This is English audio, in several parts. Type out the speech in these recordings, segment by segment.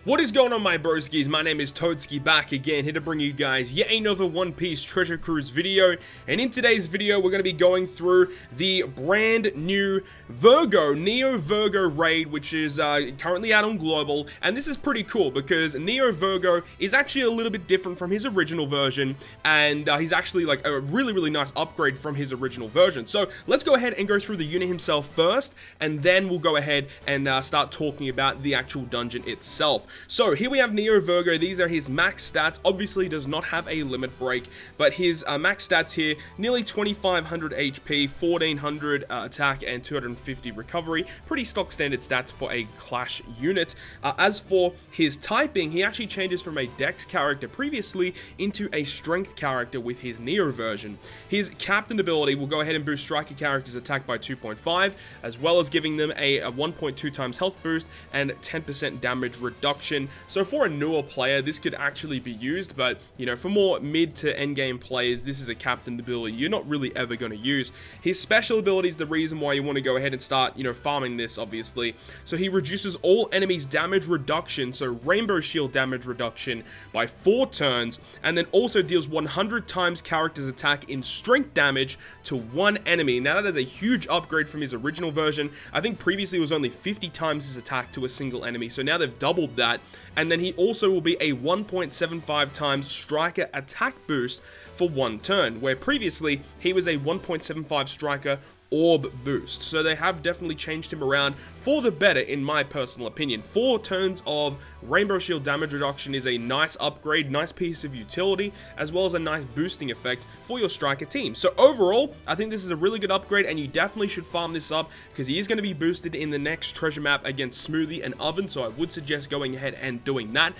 What is going on, my broskiis? My name is Toadskii, back again, here to bring you guys yet another One Piece Treasure Cruise video. And in today's video, we're going to be going through the brand new VERGO, Neo VERGO raid, which is currently out on Global. And this is pretty cool because Neo VERGO is actually a little bit different from his original version. And he's actually like a really nice upgrade from his original version. So let's go ahead and go through the unit himself first. And then we'll go ahead and start talking about the actual dungeon itself. So here we have Neo VERGO. These are his max stats. Obviously does not have a limit break, but his max stats here, nearly 2500 HP, 1400 attack, and 250 recovery. Pretty stock standard stats for a Clash unit. As for his typing, he actually changes from a Dex character previously into a Strength character with his Neo version. His Captain ability will go ahead and boost striker characters' attack by 2.5, as well as giving them a 1.2 times health boost and 10% damage reduction. So for a newer player, this could actually be used, but you know, for more mid to end game players, this is a captain ability you're not really ever going to use. His special ability is the reason why you want to go ahead and start, you know, farming this, obviously. So he reduces all enemies damage reduction, so rainbow shield damage reduction, by 4 turns, and then also deals 100 times character's attack in strength damage to one enemy. Now that is a huge upgrade from his original version. I think previously it was only 50 times his attack to a single enemy, so now they've doubled that. And then he also will be a 1.75 times striker attack boost for 1 turn, where previously he was a 1.75 striker orb boost. So they have definitely changed him around for the better, in my personal opinion. 4 turns of rainbow shield damage reduction is a nice upgrade, nice piece of utility, as well as a nice boosting effect for your striker team. So overall, I think this is a really good upgrade, and you definitely should farm this up because he is going to be boosted in the next treasure map against Smoothie and Oven, so I would suggest going ahead and doing that.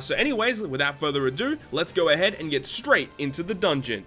So anyways, without further ado, let's go ahead and get straight into the dungeon.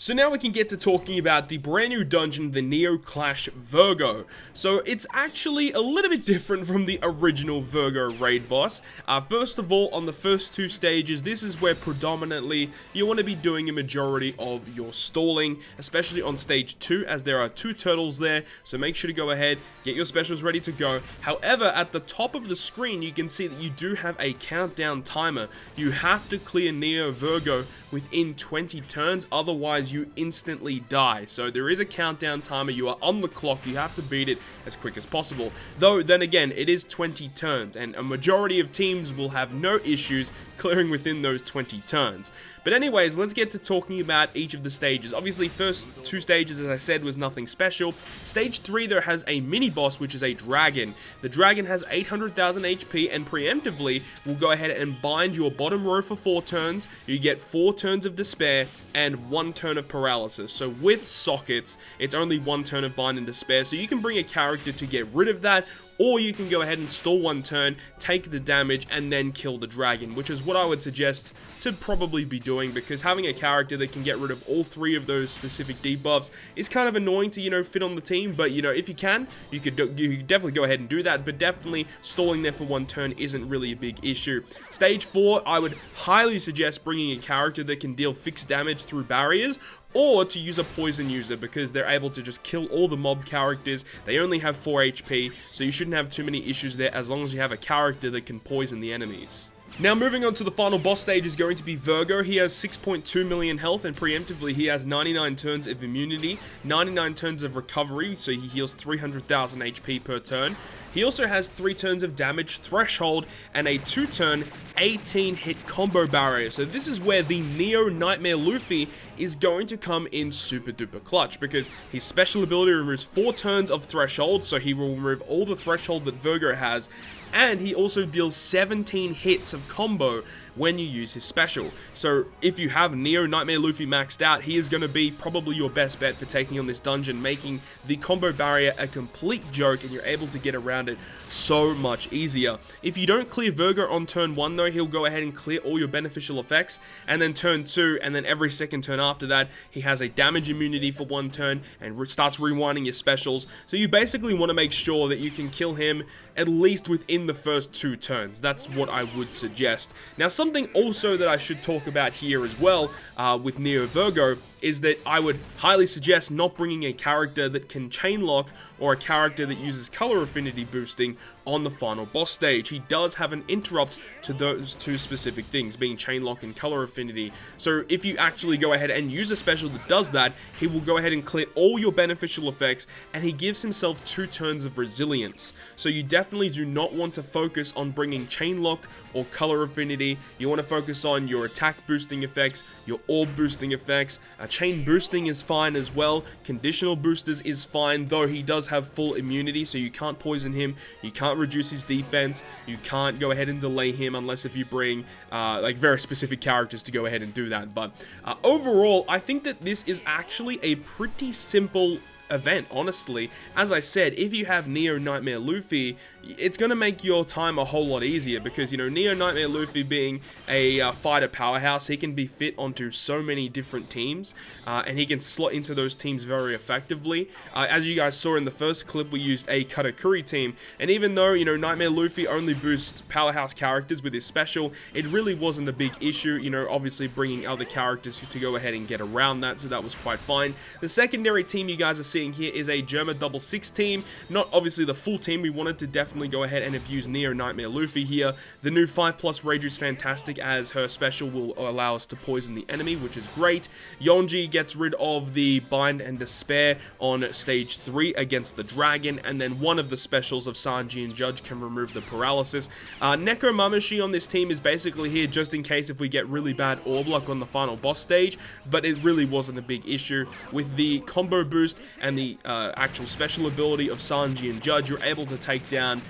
So now we can get to talking about the brand new dungeon, the Neo Clash VERGO. So it's actually a little bit different from the original VERGO raid boss. First of all, on the first 2 stages, this is where predominantly you want to be doing a majority of your stalling, especially on stage 2, as there are 2 turtles there. So make sure to go ahead, get your specials ready to go. However, at the top of the screen, you can see that you do have a countdown timer. You have to clear Neo VERGO within 20 turns, otherwise you instantly die. So there is a countdown timer, you are on the clock, you have to beat it as quick as possible. Though then again, it is 20 turns, and a majority of teams will have no issues clearing within those 20 turns. But anyways, let's get to talking about each of the stages. Obviously, first 2 stages, as I said, was nothing special. Stage 3, there has a mini-boss, which is a dragon. The dragon has 800,000 HP, and preemptively will go ahead and bind your bottom row for 4 turns. You get 4 turns of despair and 1 turn of paralysis. So with sockets, it's only 1 turn of bind and despair. So you can bring a character to get rid of that, or you can go ahead and stall 1 turn, take the damage, and then kill the dragon, which is what I would suggest to probably be doing, because having a character that can get rid of all 3 of those specific debuffs is kind of annoying to, you know, fit on the team. But, you know, if you can, you could definitely go ahead and do that, but definitely stalling there for 1 turn isn't really a big issue. Stage 4, I would highly suggest bringing a character that can deal fixed damage through barriers, or to use a poison user, because they're able to just kill all the mob characters. They only have 4 HP, so you shouldn't have too many issues there as long as you have a character that can poison the enemies. Now moving on to the final boss stage is going to be VERGO. He has 6.2 million health, and preemptively he has 99 turns of immunity, 99 turns of recovery, so he heals 300,000 HP per turn. He also has 3 turns of damage threshold and a 2-turn 18-hit combo barrier. So this is where the Neo Nightmare Luffy is going to come in super duper clutch, because his special ability removes 4 turns of threshold, so he will remove all the threshold that VERGO has, and he also deals 17 hits of combo when you use his special. So if you have Neo Nightmare Luffy maxed out, he is going to be probably your best bet for taking on this dungeon, making the combo barrier a complete joke, and you're able to get around it so much easier. If you don't clear VERGO on turn 1 though, he'll go ahead and clear all your beneficial effects, and then turn 2, and then every second turn after that, he has a damage immunity for 1 turn and starts rewinding your specials. So you basically want to make sure that you can kill him at least within the first 2 turns. That's what I would suggest. Now, something also that I should talk about here as well with Neo VERGO is that I would highly suggest not bringing a character that can chain lock or a character that uses color affinity boosting on the final boss stage. He does have an interrupt to those two specific things, being chain lock and color affinity. So if you actually go ahead and use a special that does that, he will go ahead and clear all your beneficial effects, and he gives himself 2 turns of resilience. So you definitely do not want to focus on bringing chain lock or color affinity. You want to focus on your attack boosting effects, your orb boosting effects. Chain boosting is fine as well. Conditional boosters is fine, though he does have full immunity, so you can't poison him, you can't reduce his defense, you can't go ahead and delay him unless if you bring like very specific characters to go ahead and do that. But overall, I think that this is actually a pretty simple event, honestly. As I said, if you have Neo Nightmare Luffy, it's going to make your time a whole lot easier, because, you know, Neo Nightmare Luffy being a fighter powerhouse, he can be fit onto so many different teams, and he can slot into those teams very effectively. As you guys saw in the first clip, we used a Katakuri team, and even though, you know, Nightmare Luffy only boosts powerhouse characters with his special, it really wasn't a big issue, you know, obviously bringing other characters to go ahead and get around that, so that was quite fine. The secondary team you guys are seeing here is a Germa 66 team, not obviously the full team. We wanted to definitely go ahead and abuse Neo Nightmare Luffy here. The new 5+ rage is fantastic, as her special will allow us to poison the enemy, which is great. Yonji gets rid of the Bind and Despair on stage 3 against the dragon, and then one of the specials of Sanji and Judge can remove the paralysis. Neko Mamashi on this team is basically here just in case if we get really bad orb luck on the final boss stage, but it really wasn't a big issue. With the combo boost and the actual special ability of Sanji and Judge, you're able to take down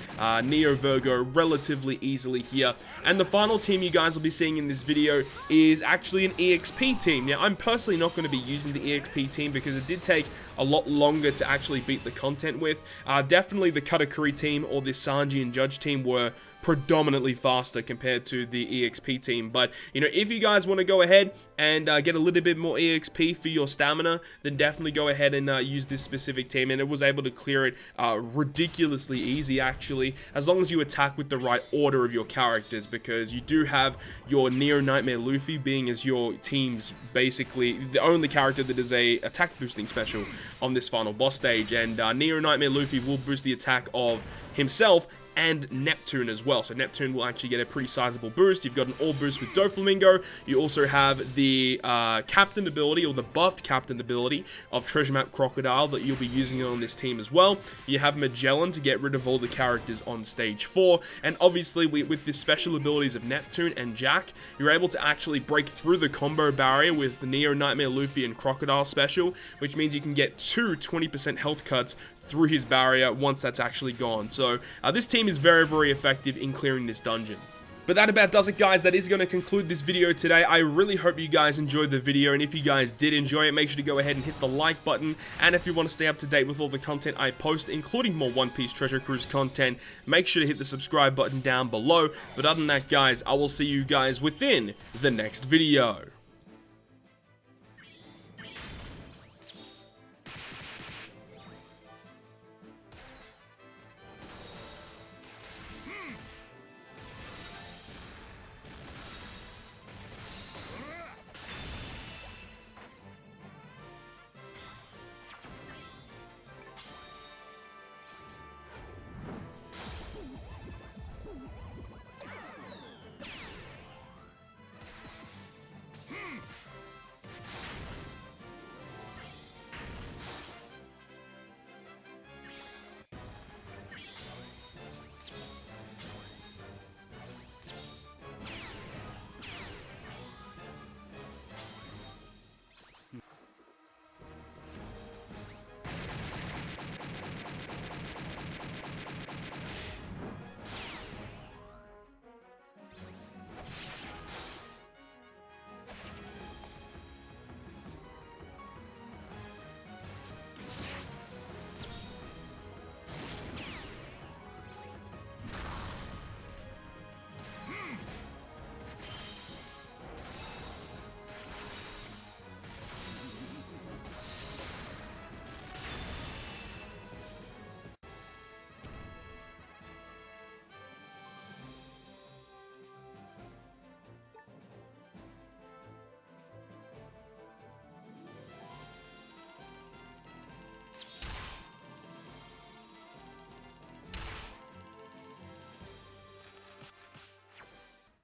Neo Virgo relatively easily here. And the final team you guys will be seeing in this video is actually an EXP team. Now, I'm personally not going to be using the EXP team because it did take a lot longer to actually beat the content with. Definitely the Katakuri team or the Sanji and Judge team were predominantly faster compared to the EXP team. But, you know, if you guys want to go ahead and get a little bit more EXP for your stamina, then definitely go ahead and use this specific team, and it was able to clear it ridiculously easy, actually, as long as you attack with the right order of your characters, because you do have your Neo Nightmare Luffy being as your team's basically the only character that is a attack boosting special on this final boss stage, and Neo Nightmare Luffy will boost the attack of himself and Neptune as well. So Neptune will actually get a pretty sizable boost. You've got an orb boost with Doflamingo. You also have the captain ability, or the buffed captain ability of Treasure Map Crocodile that you'll be using on this team as well. You have Magellan to get rid of all the characters on stage 4. And obviously with the special abilities of Neptune and Jack, you're able to actually break through the combo barrier with the Neo Nightmare Luffy and Crocodile special, which means you can get 2 20% health cuts through his barrier once that's actually gone. So this team is very, very effective in clearing this dungeon. But that about does it, guys. That is going to conclude this video today. I really hope you guys enjoyed the video, and if you guys did enjoy it, make sure to go ahead and hit the like button. And if you want to stay up to date with all the content I post, including more One Piece Treasure Cruise content, make sure to hit the subscribe button down below. But other than that, guys, I will see you guys within the next video.